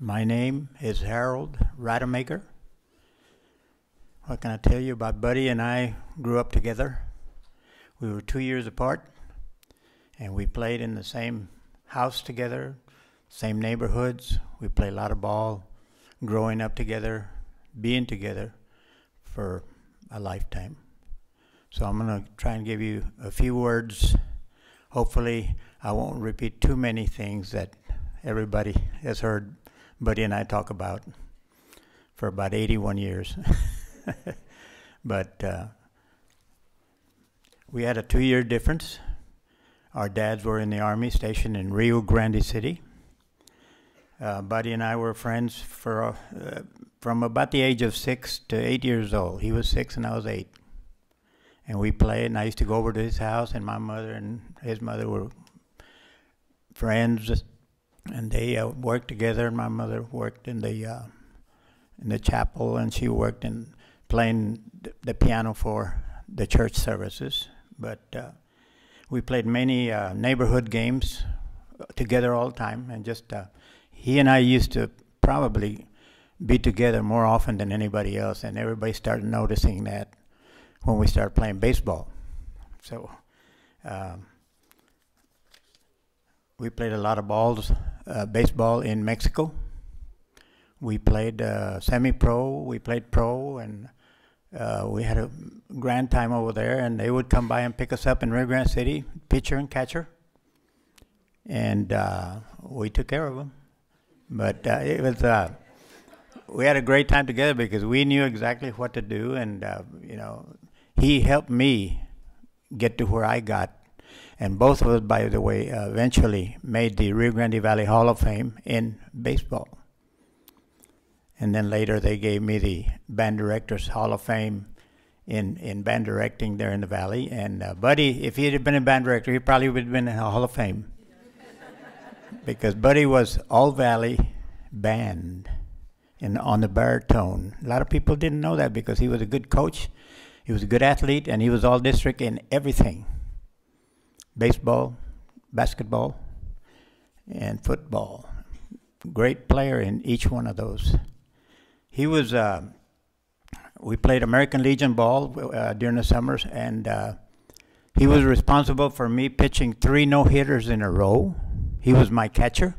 My name is Harold Rademacher. What can I tell you about Buddy and I grew up together? We were 2 years apart, and we played in the same house together, same neighborhoods. We played a lot of ball, growing up together, being together for a lifetime. So I'm going to try and give you a few words. Hopefully I won't repeat too many things that everybody has heard Buddy and I talk about for about 81 years. But we had a 2-year difference. Our dads were in the Army, stationed in Rio Grande City. Buddy and I were friends for from about the age of 6 to 8 years old. He was 6 and I was 8. And we played, and I used to go over to his house, and my mother and his mother were friends, and they worked together. And my mother worked in the chapel, and she worked in playing the piano for the church services. But we played many neighborhood games together all the time, and just he and I used to probably be together more often than anybody else, and everybody started noticing that when we started playing baseball. So we played a lot of baseball in Mexico. We played semi-pro, we played pro, and we had a grand time over there, and they would come by and pick us up in Rio Grande City, pitcher and catcher, and we took care of them. But it was we had a great time together because we knew exactly what to do, and you know, he helped me get to where I got. And both of us, by the way, eventually made the Rio Grande Valley Hall of Fame in baseball. And then later they gave me the Band Directors Hall of Fame in band directing there in the Valley. And Buddy, if he had been a band director, he probably would have been in the Hall of Fame. Because Buddy was all-Valley band on the baritone. A lot of people didn't know that because he was a good coach, he was a good athlete, and he was all-district in everything. Baseball, basketball, and football. Great player in each one of those. He was, we played American Legion ball during the summers, and he was responsible for me pitching 3 no-hitters in a row. He was my catcher.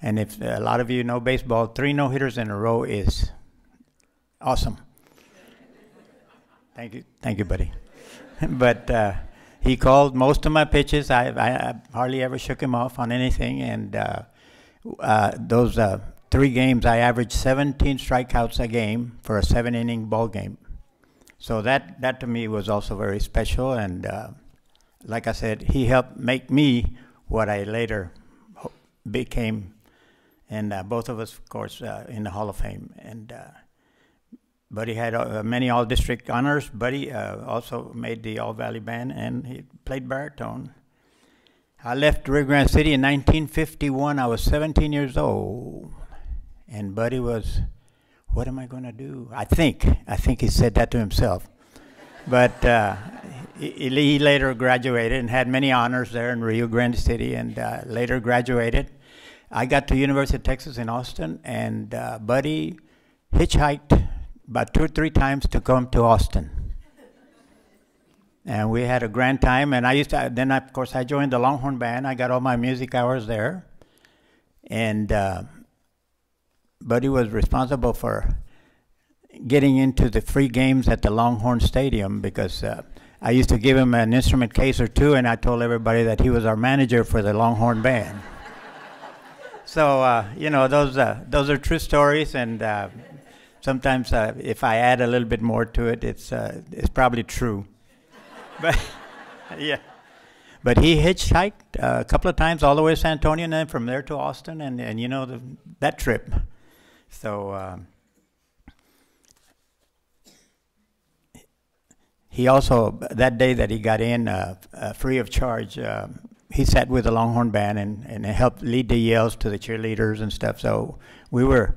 And if a lot of you know baseball, 3 no-hitters in a row is awesome. Thank you, buddy. But he called most of my pitches. I hardly ever shook him off on anything. And those 3 games, I averaged 17 strikeouts a game for a 7-inning ball game. So that to me was also very special. And like I said, he helped make me what I later became. And both of us, of course, in the Hall of Fame. And Buddy had many all-district honors. Buddy also made the All-Valley Band, and he played baritone. I left Rio Grande City in 1951. I was 17 years old. And Buddy was, what am I going to do? I think he said that to himself. But he later graduated and had many honors there in Rio Grande City, and later graduated. I got to University of Texas in Austin, and Buddy hitchhiked about 2 or 3 times to come to Austin. And we had a grand time, and of course, I joined the Longhorn Band. I got all my music hours there. And Buddy was responsible for getting into the free games at the Longhorn Stadium because I used to give him an instrument case or 2, and I told everybody that he was our manager for the Longhorn Band. So, you know, those are true stories, and sometimes if I add a little bit more to it, it's probably true. But yeah, but he hitchhiked a couple of times all the way to San Antonio, and then from there to Austin, and you know that trip. So he also, that day that he got in free of charge, he sat with the Longhorn Band and helped lead the yells to the cheerleaders and stuff. So we were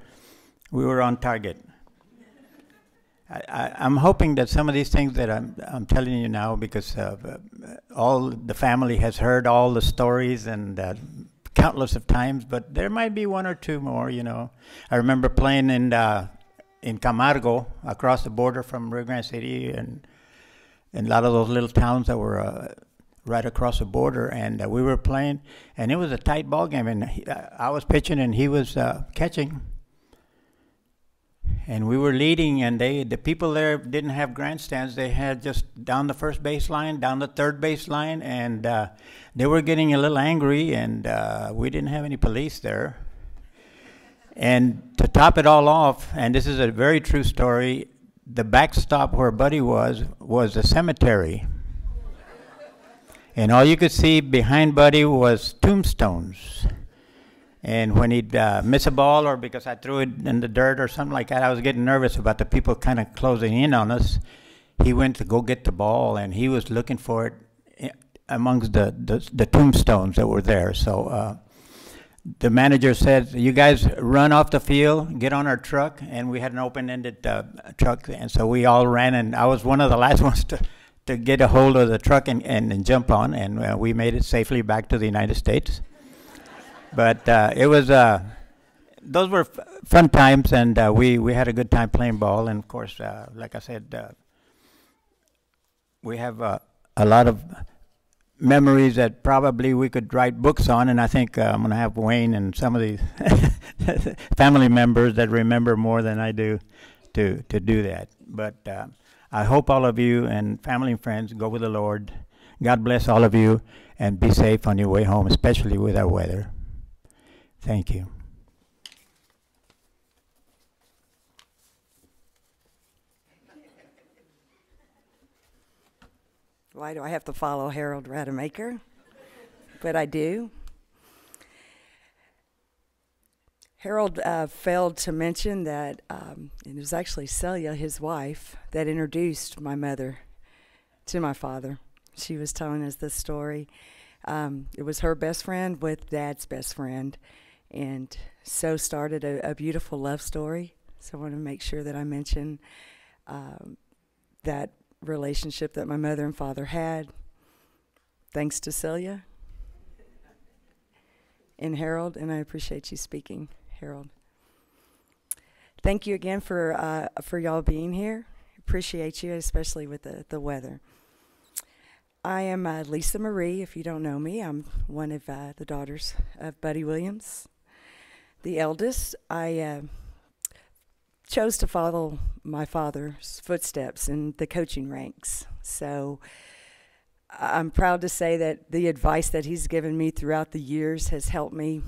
on target. I'm hoping that some of these things that I'm telling you now, because all the family has heard all the stories and countless of times, but there might be one or two more, you know. I remember playing in Camargo, across the border from Rio Grande City, and a lot of those little towns that were right across the border, and we were playing, and it was a tight ball game, and I was pitching and he was catching, and we were leading, and the people there didn't have grandstands. They had just down the first base line, down the third base line, and they were getting a little angry, and we didn't have any police there. And to top it all off, and this is a very true story, the backstop where Buddy was a cemetery. And all you could see behind Buddy was tombstones. And when he'd miss a ball, or because I threw it in the dirt or something like that, I was getting nervous about the people kind of closing in on us. He went to go get the ball, and he was looking for it amongst the tombstones that were there. So the manager said, "You guys run off the field, get on our truck," and we had an open-ended truck, and so we all ran, and I was one of the last ones to get a hold of the truck and jump on, and we made it safely back to the United States. But it was, those were fun times, and we had a good time playing ball, and of course, like I said, we have a lot of memories that probably we could write books on, and I think I'm going to have Wayne and some of these family members that remember more than I do to do that. But I hope all of you and family and friends go with the Lord. God bless all of you, and be safe on your way home, especially with our weather. Thank you. Why do I have to follow Harold Rademacher? But I do. Harold failed to mention that it was actually Celia, his wife, that introduced my mother to my father. She was telling us this story. It was her best friend with Dad's best friend, and so started a beautiful love story. So I want to make sure that I mention that relationship that my mother and father had, thanks to Celia and Harold, and I appreciate you speaking, Harold. Thank you again for y'all being here. Appreciate you, especially with the weather. I am Lisa Marie. If you don't know me, I'm one of the daughters of Buddy Williams, the eldest. I chose to follow my father's footsteps in the coaching ranks. So I'm proud to say that the advice that he's given me throughout the years has helped me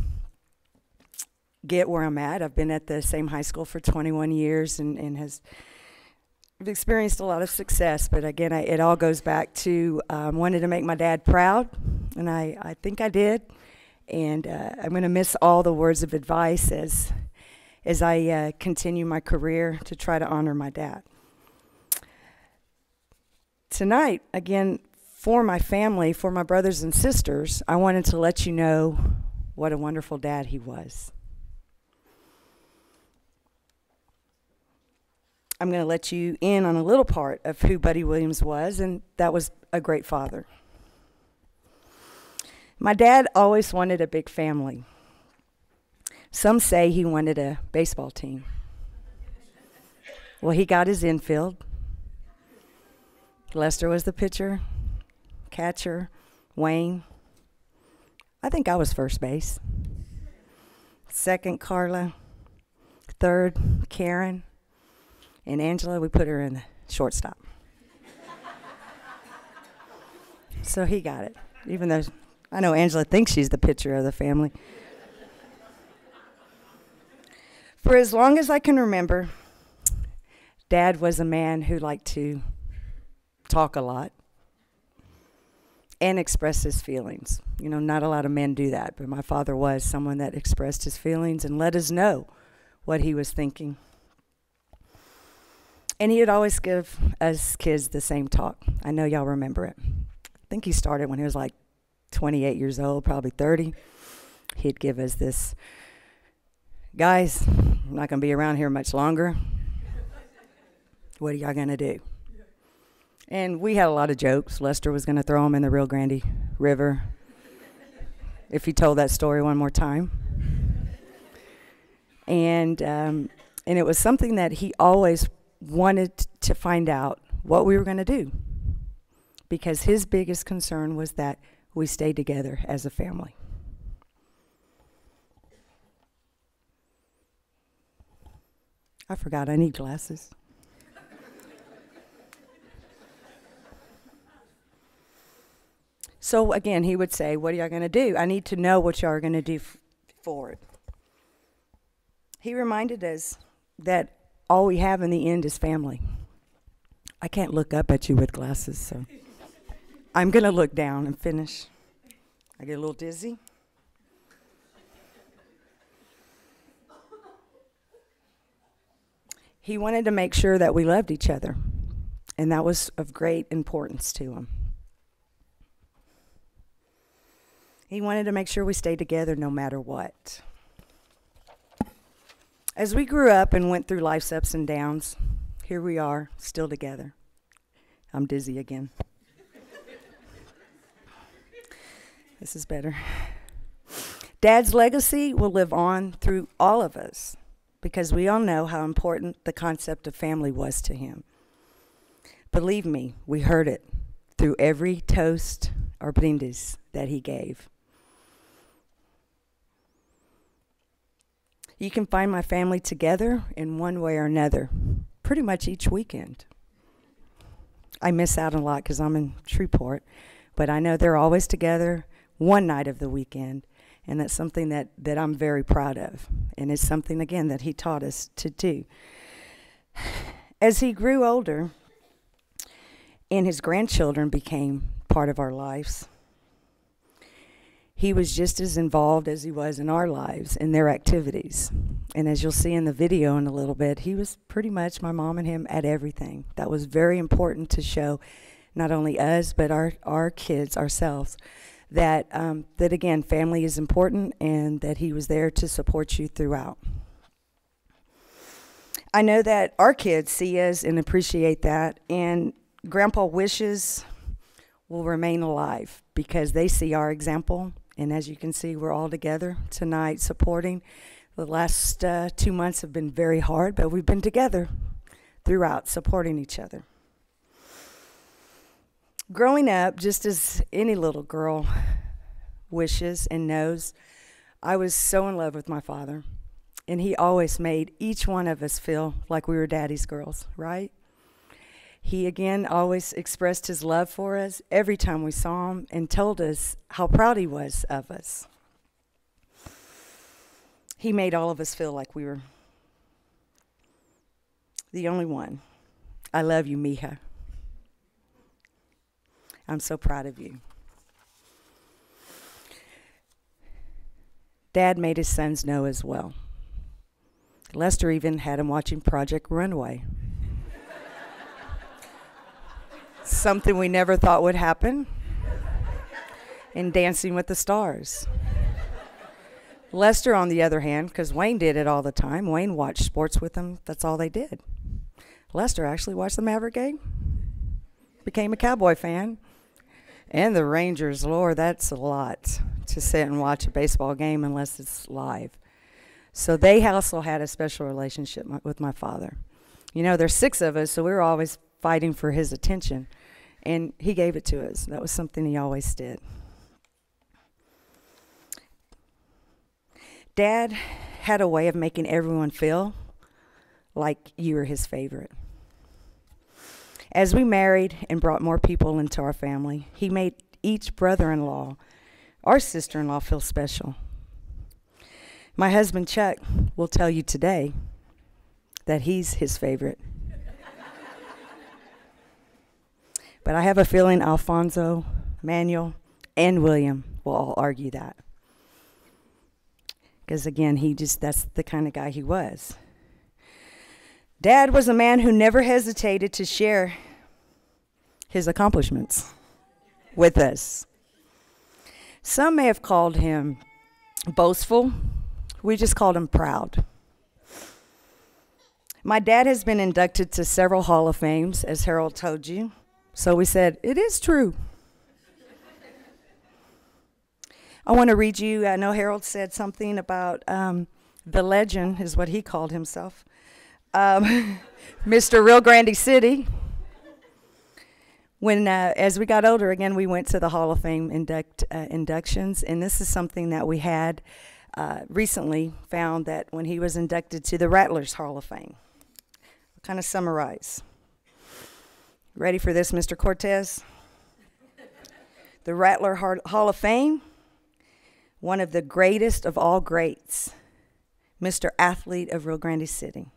get where I'm at. I've been at the same high school for 21 years and I've experienced a lot of success. But again, it all goes back to wanted to make my dad proud, and I think I did. And I'm going to miss all the words of advice as I continue my career to try to honor my dad. Tonight, again, for my family, for my brothers and sisters, I wanted to let you know what a wonderful dad he was. I'm going to let you in on a little part of who Buddy Williams was, and that was a great father. My dad always wanted a big family. Some say he wanted a baseball team. Well, he got his infield. Lester was the pitcher, catcher, Wayne. I think I was first base. Second, Carla. Third, Karen. And Angela, we put her in the shortstop. So he got it, even though I know Angela thinks she's the pitcher of the family. For as long as I can remember, Dad was a man who liked to talk a lot and express his feelings. You know, not a lot of men do that, but my father was someone that expressed his feelings and let us know what he was thinking. And he would always give us kids the same talk. I know y'all remember it. I think he started when he was like 28 years old, probably 30. He'd give us this, guys, I'm not going to be around here much longer. What are y'all going to do? And we had a lot of jokes. Lester was going to throw him in the Rio Grande River. if he told that story one more time. And it was something that he always wanted to find out what we were going to do, because his biggest concern was that we stayed together as a family. I forgot I need glasses. So again, he would say, what are y'all going to do? I need to know what y'all are going to do forward. He reminded us that all we have in the end is family. I can't look up at you with glasses, so I'm going to look down and finish. I get a little dizzy. He wanted to make sure that we loved each other, and that was of great importance to him. He wanted to make sure we stayed together no matter what. As we grew up and went through life's ups and downs, here we are, still together. I'm dizzy again. This is better. Dad's legacy will live on through all of us, because we all know how important the concept of family was to him. Believe me, we heard it through every toast or brindis that he gave. You can find my family together in one way or another, pretty much each weekend. I miss out a lot because I'm in Shreveport, but I know they're always together one night of the weekend, and that's something that I'm very proud of, and it's something, again, that he taught us to do. As he grew older and his grandchildren became part of our lives, he was just as involved as he was in our lives, in their activities. And as you'll see in the video in a little bit, he was pretty much, my mom and him, at everything. That was very important to show not only us, but our kids, ourselves, that again, family is important, and that he was there to support you throughout. I know that our kids see us and appreciate that, and Grandpa wishes will remain alive because they see our example. And as you can see, we're all together tonight supporting. The last 2 months have been very hard, but we've been together throughout, supporting each other. Growing up, just as any little girl wishes and knows, I was so in love with my father. And he always made each one of us feel like we were daddy's girls, right? He, again, always expressed his love for us every time we saw him and told us how proud he was of us. He made all of us feel like we were the only one. I love you, mija. I'm so proud of you. Dad made his sons know as well. Lester even had him watching Project Runway. Something we never thought would happen. And Dancing with the Stars. Lester, on the other hand, because Wayne did it all the time, Wayne watched sports with him. That's all they did. Lester actually watched the Maverick game, became a Cowboy fan. And the Rangers, Lord, that's a lot to sit and watch a baseball game unless it's live. So they also had a special relationship with my father. You know, there's 6 of us, so we were always fighting for his attention. And he gave it to us. That was something he always did. Dad had a way of making everyone feel like you were his favorite. As we married and brought more people into our family, he made each brother-in-law, our sister-in-law, feel special. My husband, Chuck, will tell you today that he's his favorite. But I have a feeling Alfonso, Manuel, and William will all argue that. Because again, that's the kind of guy he was. Dad was a man who never hesitated to share his accomplishments with us. Some may have called him boastful. We just called him proud. My dad has been inducted to several Hall of Fames, as Harold told you. So we said, it is true. I want to read you, I know Harold said something about the legend, is what he called himself, Mr. Rio Grande City. When, as we got older, again, we went to the Hall of Fame inductions, and this is something that we had recently found that when he was inducted to the Rattlers Hall of Fame. I'll kind of summarize. Ready for this, Mr. Cortez? The Rattler Hall of Fame, one of the greatest of all greats, Mr. Athlete of Rio Grande City.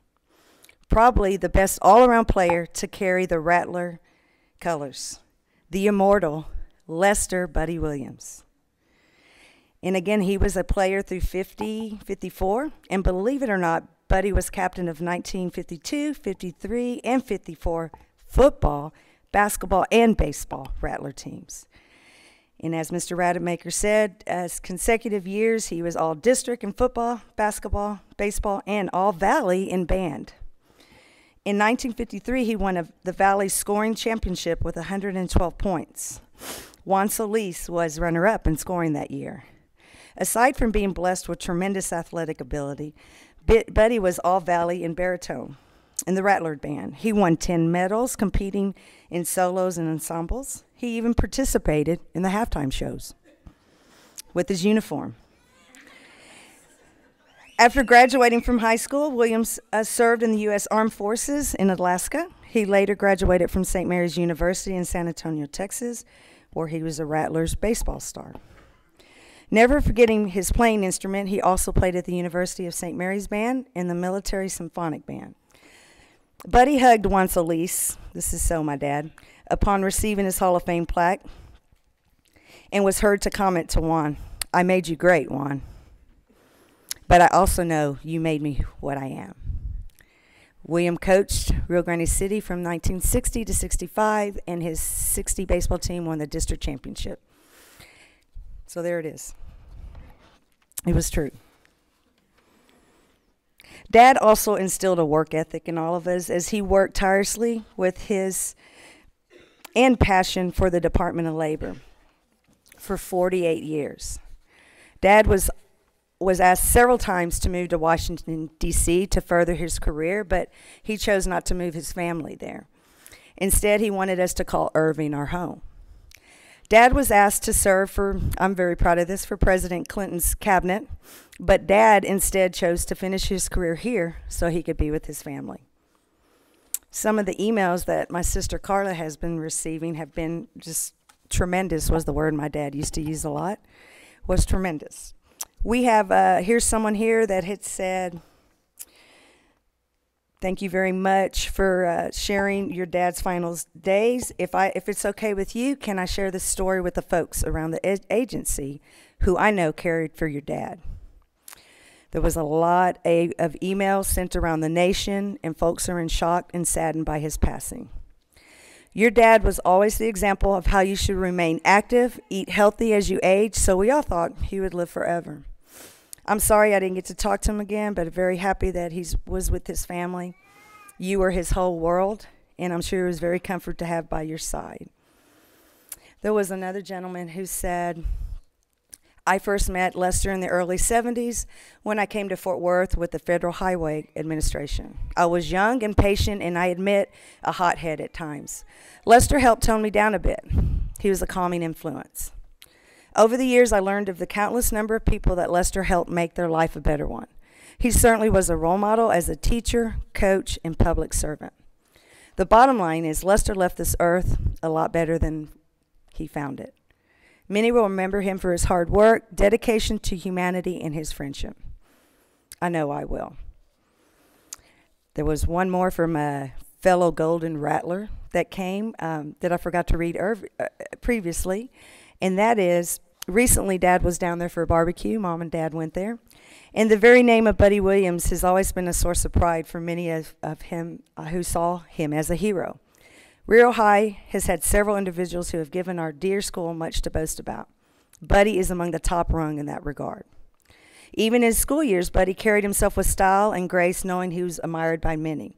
Probably the best all-around player to carry the Rattler colors, the immortal Lester Buddy Williams. And again, he was a player through 54, and believe it or not, Buddy was captain of 1952, 53, and 54 football, basketball, and baseball Rattler teams. And as Mr. Rademacher said, as consecutive years, he was all-district in football, basketball, baseball, and all-valley in band. In 1953, he won the Valley scoring championship with 112 points. Juan Solis was runner-up in scoring that year. Aside from being blessed with tremendous athletic ability, Buddy was all-valley in baritone in the Rattler band. He won 10 medals competing in solos and ensembles. He even participated in the halftime shows with his uniform. After graduating from high school, Williams served in the U.S. Armed Forces in Alaska. He later graduated from St. Mary's University in San Antonio, Texas, where he was a Rattlers baseball star. Never forgetting his playing instrument, he also played at the University of St. Mary's Band and the Military Symphonic Band. Buddy hugged Juan Solis, this is so my dad, upon receiving his Hall of Fame plaque, and was heard to comment to Juan, "I made you great, Juan. But I also know you made me what I am." William coached Rio Grande City from 1960 to 65, and his 60 baseball team won the district championship. So there it is. It was true. Dad also instilled a work ethic in all of us as he worked tirelessly with his and passion for the Department of Labor for 48 years. Dad was asked several times to move to Washington, D.C. to further his career, but he chose not to move his family there. Instead, he wanted us to call Irving our home. Dad was asked to serve for, I'm very proud of this, for President Clinton's cabinet, but Dad instead chose to finish his career here so he could be with his family. Some of the emails that my sister Carla has been receiving have been just tremendous, was the word my dad used to use a lot, was tremendous. We have, here's someone here that had said, "Thank you very much for sharing your dad's final days. If it's okay with you, can I share this story with the folks around the agency who I know cared for your dad?" There was a lot of emails sent around the nation, and folks are in shock and saddened by his passing. Your dad was always the example of how you should remain active, eat healthy as you age, so we all thought he would live forever. I'm sorry I didn't get to talk to him again, but very happy that he was with his family. You were his whole world, and I'm sure it was very comfort to have by your side. There was another gentleman who said, "I first met Lester in the early 70s when I came to Fort Worth with the Federal Highway Administration. I was young and patient, and I admit a hothead at times. Lester helped tone me down a bit. He was a calming influence. Over the years, I learned of the countless number of people that Lester helped make their life a better one. He certainly was a role model as a teacher, coach, and public servant. The bottom line is Lester left this earth a lot better than he found it. Many will remember him for his hard work, dedication to humanity, and his friendship. I know I will." There was one more from a fellow Golden Rattler that came that I forgot to read previously, and that is, recently Dad was down there for a barbecue. Mom and Dad went there. And the very name of Buddy Williams has always been a source of pride for many of him who saw him as a hero. Rio High has had several individuals who have given our dear school much to boast about. Buddy is among the top rung in that regard. Even in his school years, Buddy carried himself with style and grace, knowing he was admired by many.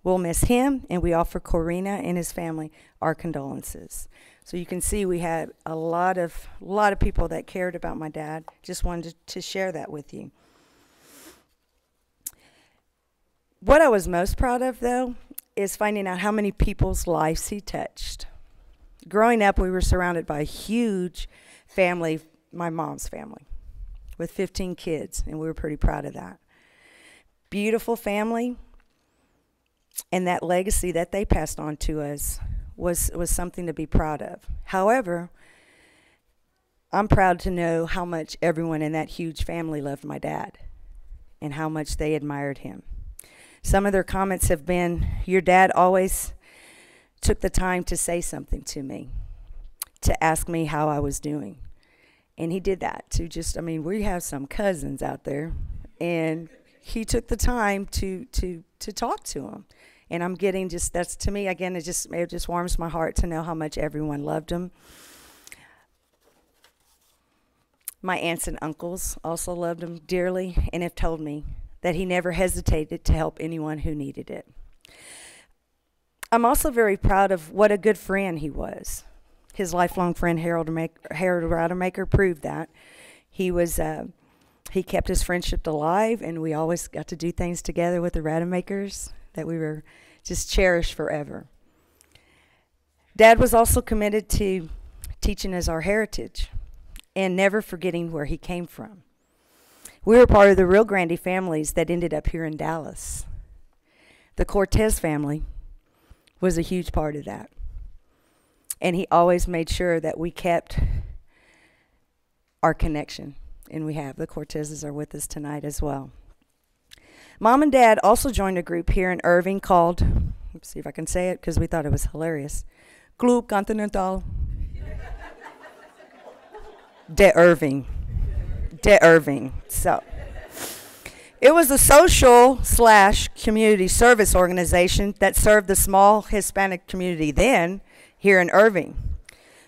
We'll miss him, and we offer Corina and his family our condolences. So you can see we had a lot of people that cared about my dad. Just wanted to share that with you. What I was most proud of, though, is finding out how many people's lives he touched. Growing up, we were surrounded by a huge family, my mom's family, with 15 kids, and we were pretty proud of that. Beautiful family, and that legacy that they passed on to us was something to be proud of. However, I'm proud to know how much everyone in that huge family loved my dad and how much they admired him. Some of their comments have been, your dad always took the time to say something to me, to ask me how I was doing. And he did that to we have some cousins out there, and he took the time to talk to them. And I'm getting that's to me, again, it just warms my heart to know how much everyone loved him. My aunts and uncles also loved him dearly and have told me that he never hesitated to help anyone who needed it. I'm also very proud of what a good friend he was. His lifelong friend, Harold Rademacher, proved that. He kept his friendship alive, and we always got to do things together with the Rademachers that we were just cherished forever. Dad was also committed to teaching us our heritage and never forgetting where he came from. We were part of the real Grandie families that ended up here in Dallas. The Cortez family was a huge part of that. And he always made sure that we kept our connection. And we have. The Cortezes are with us tonight as well. Mom and Dad also joined a group here in Irving called, let's see if I can say it because we thought it was hilarious, Club Continental de Irving. So it was a social/community service organization that served the small Hispanic community then here in Irving.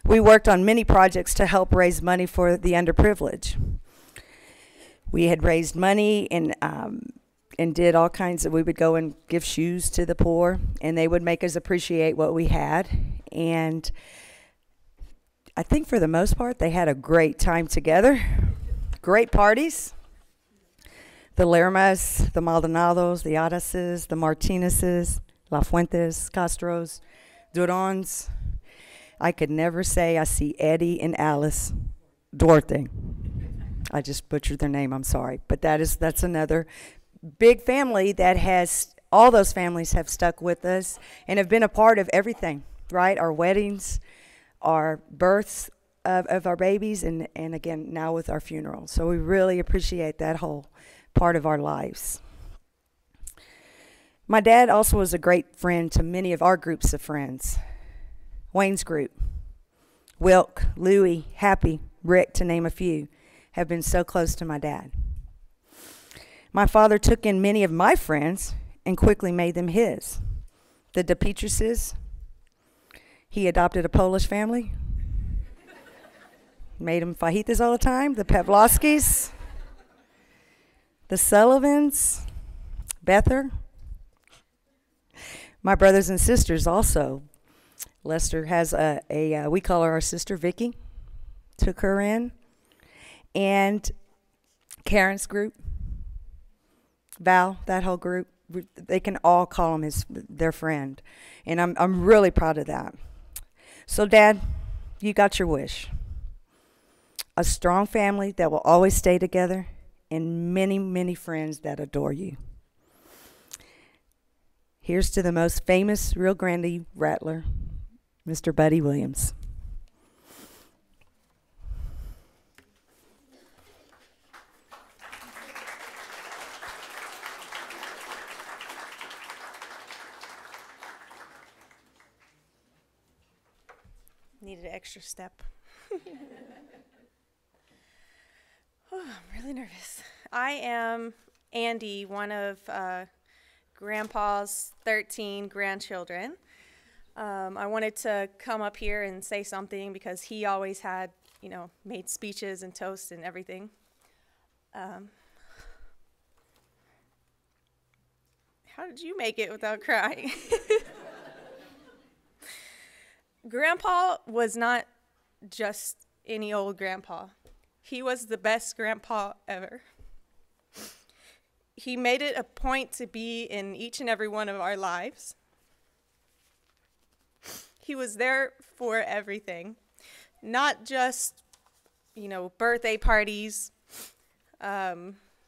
We worked on many projects to help raise money for the underprivileged. We had raised money and did all kinds of, we would go and give shoes to the poor, and they would make us appreciate what we had. And I think for the most part, they had a great time together. Great parties. The Lermas, the Maldonados, the Arases, the Martinezes, La Fuentes, Castros, Durans. I could never say I see Eddie and Alice Duarte. I just butchered their name, I'm sorry. But that's another big family that has, all those families have stuck with us and have been a part of everything, right? Our weddings, our births of our babies, and again, now with our funeral. So we really appreciate that whole part of our lives. My dad also was a great friend to many of our groups of friends. Wayne's group, Wilk, Louie, Happy, Rick, to name a few, have been so close to my dad. My father took in many of my friends and quickly made them his. The DePetruses, he adopted a Polish family, made them fajitas all the time. The Pavlovskis, the Sullivans, Bether. My brothers and sisters also. Lester has we call her our sister Vicky, took her in. And Karen's group, Val, that whole group, they can all call him their friend. And I'm really proud of that. So Dad, you got your wish. A strong family that will always stay together, and many, many friends that adore you. Here's to the most famous Rio Grande rattler, Mr. Buddy Williams. Needed an extra step. Oh, I'm really nervous. I am Andie, one of Grandpa's 13 grandchildren. I wanted to come up here and say something because he always had, made speeches and toasts and everything. How did you make it without crying? Grandpa was not just any old grandpa. He was the best grandpa ever. He made it a point to be in each and every one of our lives. He was there for everything, not just, birthday parties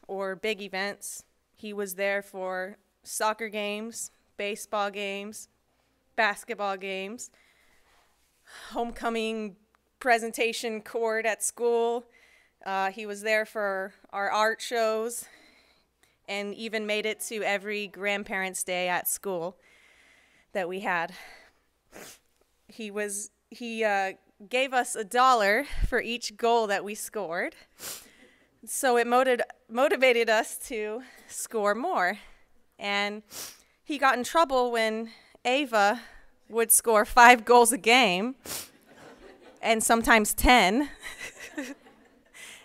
or big events. He was there for soccer games, baseball games, basketball games, homecoming presentation court at school. He was there for our art shows and even made it to every grandparents' day at school that we had. He gave us $1 for each goal that we scored. So it motivated us to score more. And he got in trouble when Ava would score 5 goals a game and sometimes 10.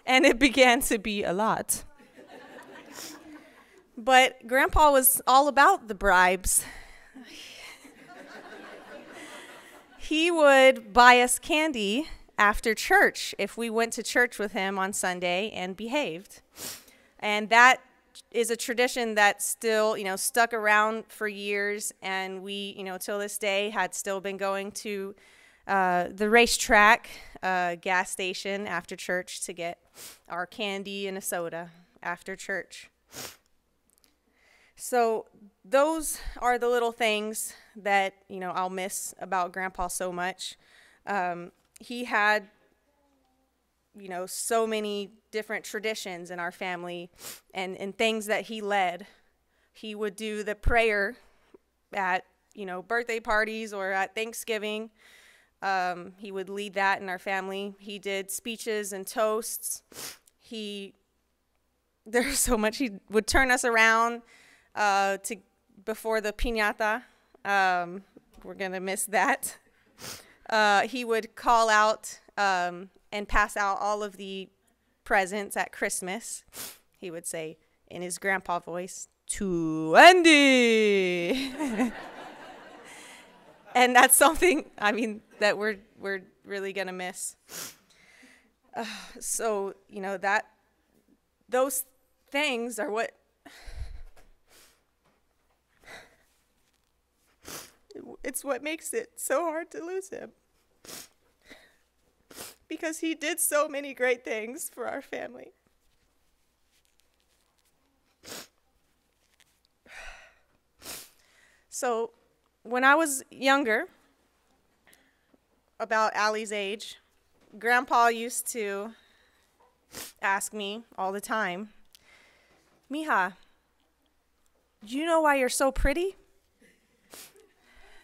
And it began to be a lot. But Grandpa was all about the bribes. He would buy us candy after church if we went to church with him on Sunday and behaved. And that is a tradition that still, stuck around for years. And we, till this day had still been going to the racetrack gas station after church to get our candy and a soda after church. So those are the little things that, I'll miss about Grandpa so much. He had, so many different traditions in our family and things that he led. He would do the prayer at, birthday parties or at Thanksgiving. He would lead that in our family. He did speeches and toasts. There's so much. He would turn us around before the piñata. We're going to miss that. He would call out and pass out all of the presents at Christmas. He would say in his grandpa voice, "To Andie." And that's something, that we're really going to miss. So, those things are what it's what makes it so hard to lose him. Because he did so many great things for our family. So, when I was younger, about Allie's age, Grandpa used to ask me all the time, "Mija, do you know why you're so pretty?"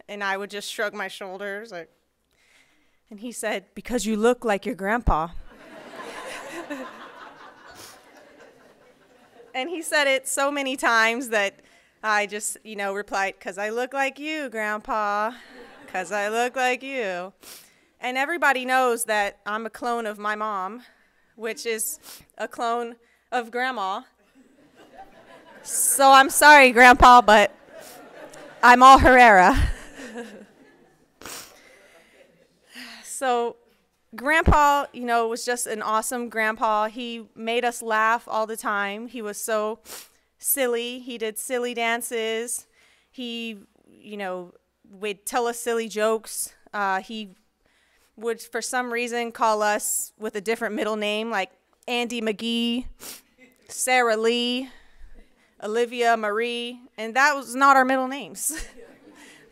And I would just shrug my shoulders. And he said, "Because you look like your grandpa." And he said it so many times that I just, replied, "'Cause I look like you, Grandpa. 'Cause I look like you." And everybody knows that I'm a clone of my mom, which is a clone of Grandma. So I'm sorry, Grandpa, but I'm all Herrera. So Grandpa, was just an awesome grandpa. He made us laugh all the time. He was so silly. He did silly dances. He, would tell us silly jokes. He would, for some reason, call us with a different middle name, like Andie McGee, Sarah Lee, Olivia Marie, and that was not our middle names.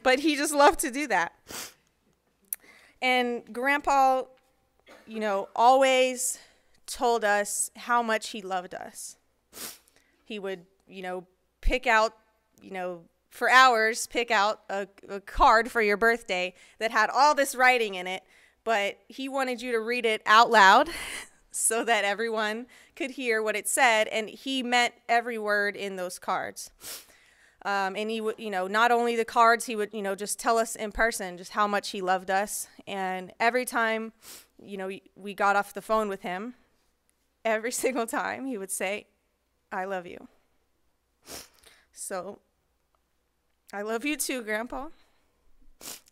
But he just loved to do that. And Grandpa, always told us how much he loved us. He would, pick out, for hours, pick out a card for your birthday that had all this writing in it, but he wanted you to read it out loud so that everyone could hear what it said, and he meant every word in those cards. And he would, not only the cards, he would, just tell us in person just how much he loved us. And every time, we got off the phone with him, every single time he would say, "I love you." So I love you too, Grandpa.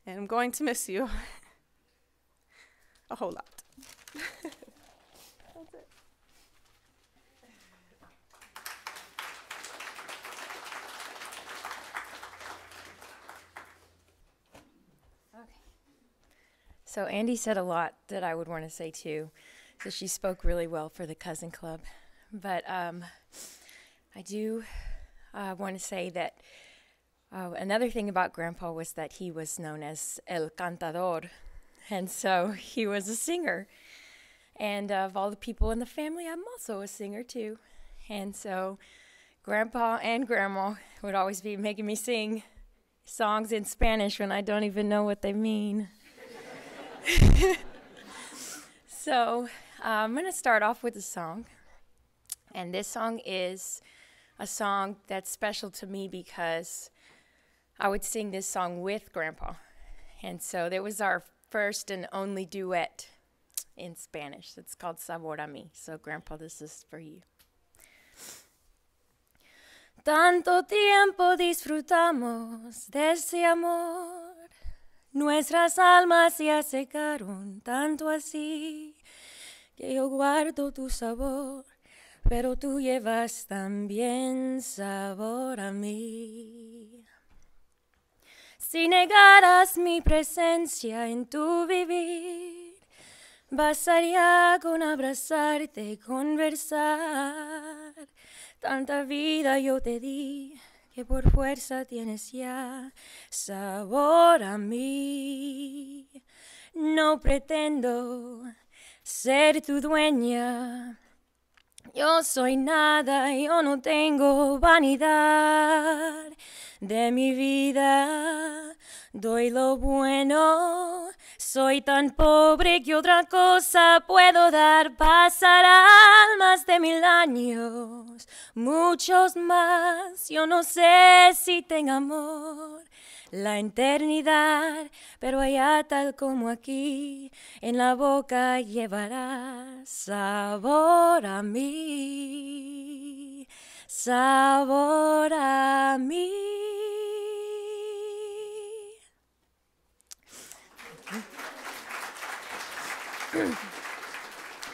And I'm going to miss you. a whole lot. That's it. So Andie said a lot that I would want to say too. So she spoke really well for the Cousin Club. But I do want to say that another thing about Grandpa was that he was known as El Cantador. And so he was a singer. And of all the people in the family, I'm also a singer too. And so Grandpa and Grandma would always be making me sing songs in Spanish when I don't even know what they mean. So I'm going to start off with a song. And this song is a song that's special to me because I would sing this song with Grandpa. And so that was our first and only duet in Spanish. It's called Sabor a mí. So Grandpa, this is for you. Tanto tiempo disfrutamos de ese amor. Nuestras almas ya secaron tanto así que yo guardo tu sabor, pero tú llevas también sabor a mí. Si negaras mi presencia en tu vivir, bastaría con abrazarte y conversar. Tanta vida yo te di, que por fuerza tienes ya sabor a mí. No pretendo ser tu dueña, yo soy nada, yo no tengo vanidad. De mi vida doy lo bueno, soy tan pobre que otra cosa puedo dar. Pasarán más de 1000 años, muchos más, yo no sé si tengo amor, la eternidad, pero allá tal como aquí, en la boca llevarás sabor a mí, sabor a mí.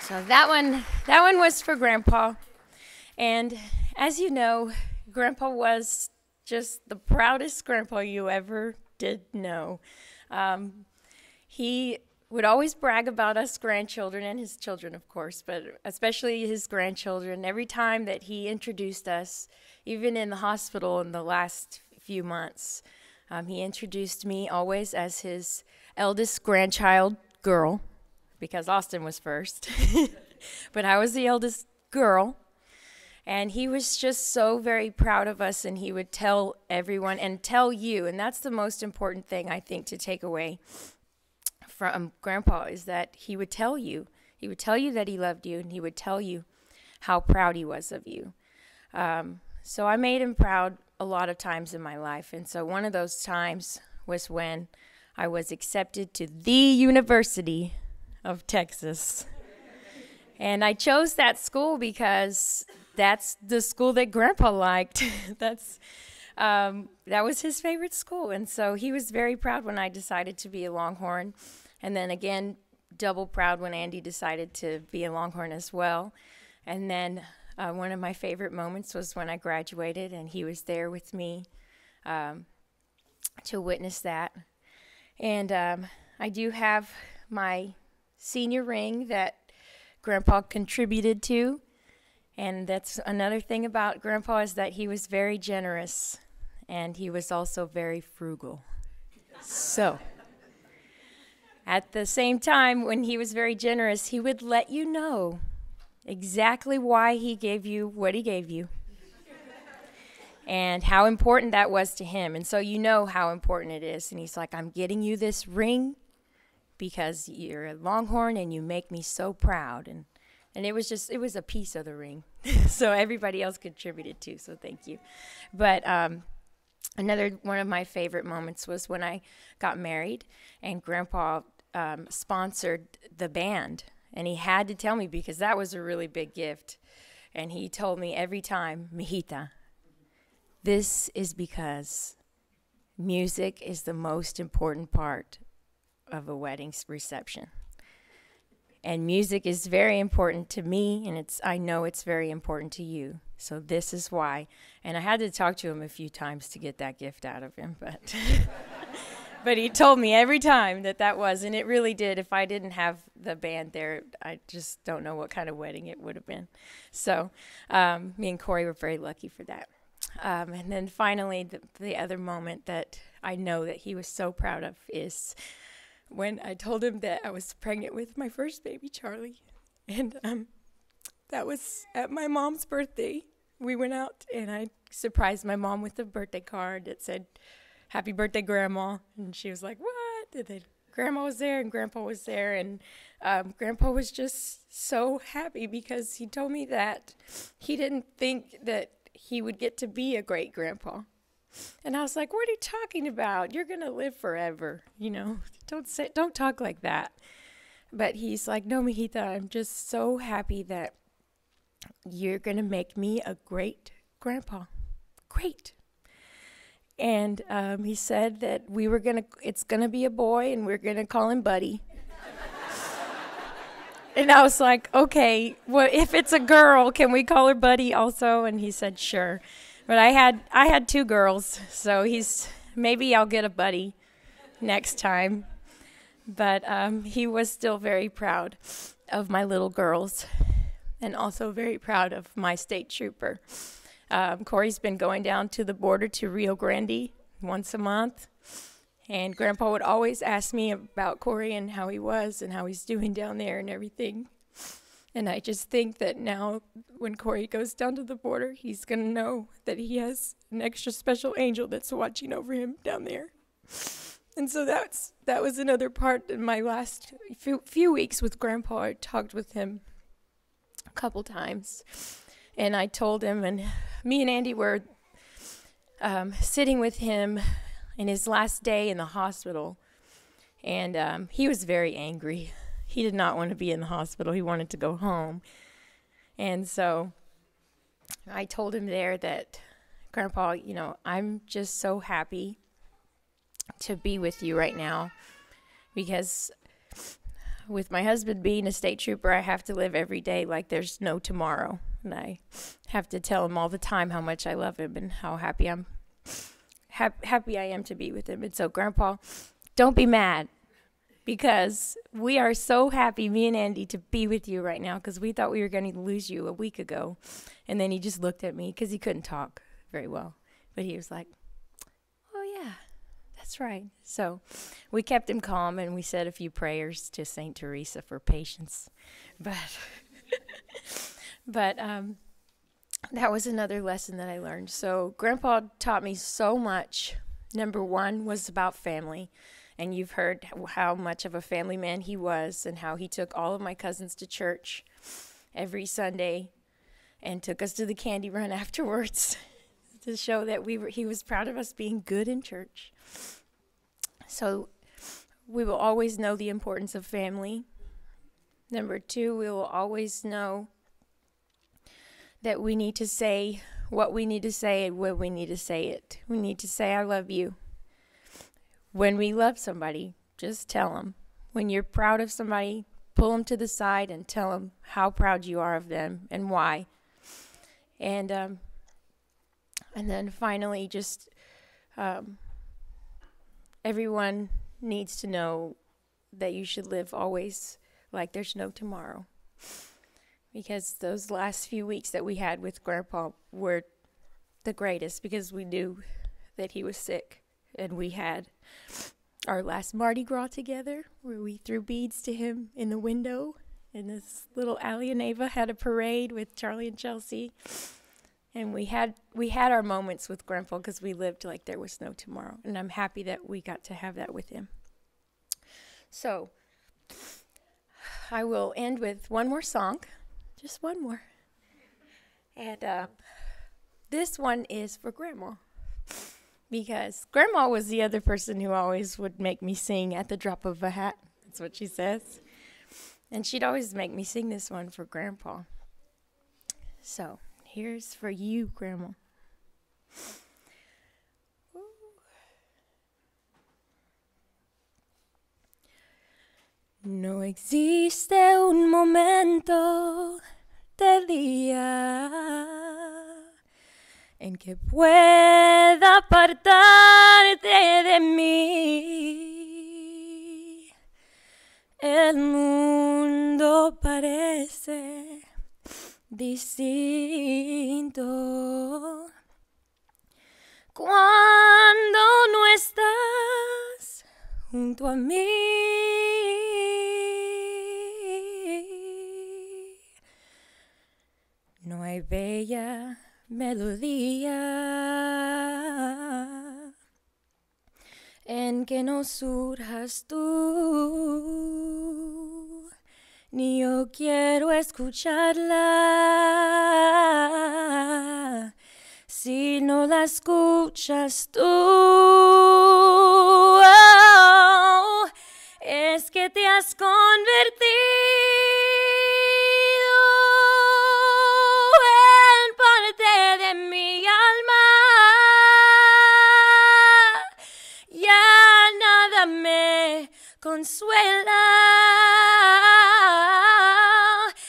So that one was for Grandpa. And as you know, Grandpa was just the proudest grandpa you ever did know. He would always brag about us grandchildren and his children, of course, but especially his grandchildren. Every time that he introduced us, even in the hospital in the last few months, he introduced me always as his eldest grandchild girl, because Austin was first. But I was the eldest girl. And he was just so very proud of us, and he would tell everyone and tell you, and that's the most important thing, I think, to take away from Grandpa, is that he would tell you. He would tell you that he loved you, and he would tell you how proud he was of you. So I made him proud a lot of times in my life, and so one of those times was when I was accepted to the University of Texas. And I chose that school because that's the school that Grandpa liked. That was his favorite school. And so he was very proud when I decided to be a Longhorn. And then again, double proud when Andie decided to be a Longhorn as well. And then one of my favorite moments was when I graduated and he was there with me to witness that. And I do have my senior ring that Grandpa contributed to. And that's another thing about Grandpa, is that he was very generous and he was also very frugal. So at the same time, when he was very generous, he would let you know exactly why he gave you what he gave you and how important that was to him. And so you know how important it is. And he's like, I'm getting you this ring because you're a Longhorn and you make me so proud. And it was a piece of the ring. So everybody else contributed too, so thank you. But another one of my favorite moments was when I got married and Grandpa sponsored the band. And he had to tell me because that was a really big gift. And he told me every time, Mijita, this is because music is the most important part of a wedding reception. And music is very important to me, and I know it's very important to you. So this is why. And I had to talk to him a few times to get that gift out of him, but but he told me every time that was, and it really did. If I didn't have the band there, I just don't know what kind of wedding it would have been. So me and Corey were very lucky for that. And then finally, the other moment that I know that he was so proud of is when I told him that I was pregnant with my first baby, Charlie. And that was at my mom's birthday. We went out, and I surprised my mom with a birthday card that said, "Happy birthday, Grandma." And she was like, "What?" And then Grandma was there, and Grandpa was there. And Grandpa was just so happy because he told me that he didn't think that he would get to be a great grandpa. And I was like, "What are you talking about? You're going to live forever. You know, don't talk like that." But he's like, "No, Mijita, I'm just so happy that you're going to make me a great grandpa. Great." And he said that it's going to be a boy, and we're going to call him Buddy. And I was like, "Okay, well, if it's a girl, can we call her Buddy also?" And he said, "Sure." But I had 2 girls, so maybe I'll get a Buddy next time. But he was still very proud of my little girls, and also very proud of my state trooper. Corey's been going down to the border to Rio Grande once a month, and Grandpa would always ask me about Corey and how he was and how he's doing down there and everything. And I just think that now when Corey goes down to the border, he's going to know that he has an extra special angel that's watching over him down there. And so that was another part in my last few weeks with Grandpa. I talked with him a couple times, and I told him, and me and Andie were sitting with him in his last day in the hospital, and he was very angry. He did not want to be in the hospital. He wanted to go home. And so I told him there that, "Grandpa, you know, I'm just so happy to be with you right now, because with my husband being a state trooper, I have to live every day like there's no tomorrow. And I have to tell him all the time how much I love him and how happy I am to be with him. And so, Grandpa, don't be mad, because we are so happy, me and Andie, to be with you right now, because we thought we were going to lose you a week ago." And then he just looked at me, because he couldn't talk very well. But he was like, "Oh, yeah, that's right." So we kept him calm, and we said a few prayers to St. Teresa for patience. But that was another lesson that I learned. So Grandpa taught me so much. Number 1 was about family. And you've heard how much of a family man he was, and how he took all of my cousins to church every Sunday and took us to the candy run afterwards to show that he was proud of us being good in church. So we will always know the importance of family. Number 2, we will always know that we need to say what we need to say and when we need to say it. We need to say, "I love you." When we love somebody, just tell them. When you're proud of somebody, pull them to the side and tell them how proud you are of them and why. And then finally, just everyone needs to know that you should live always like there's no tomorrow. Because those last few weeks that we had with Grandpa were the greatest, because we knew that he was sick. And we had our last Mardi Gras together, where we threw beads to him in the window. And this little Allie and Ava had a parade with Charlie and Chelsea. And we had our moments with Grandpa, because we lived like there was no tomorrow. And I'm happy that we got to have that with him. So I will end with one more song. Just one more. And this one is for Grandma. Because Grandma was the other person who always would make me sing at the drop of a hat. That's what she says. And she'd always make me sing this one for Grandpa. So here's for you, Grandma. No existe un momento del día en que pueda apartarte de mí. El mundo parece distinto cuando no estás junto a mí. No hay bella melodía en que no surjas tú, ni yo quiero escucharla si no la escuchas tú. Oh, es que te has convertido en parte de mi alma. Ya nada me consuela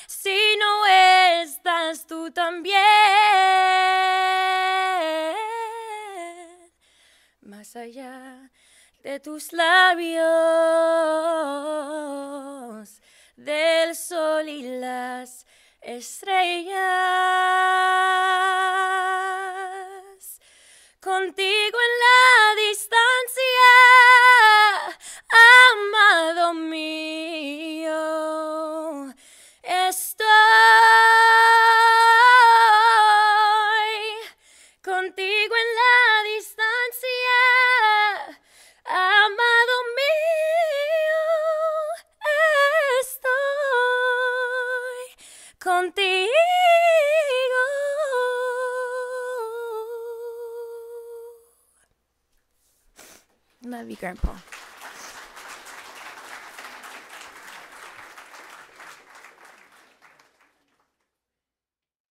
si no estás tú también. Más allá de tus labios, del sol y las estrellas, contigo en la distancia, amado mío, estoy contigo en la distancia, amado mío, estoy contigo. Love you, Grandpa.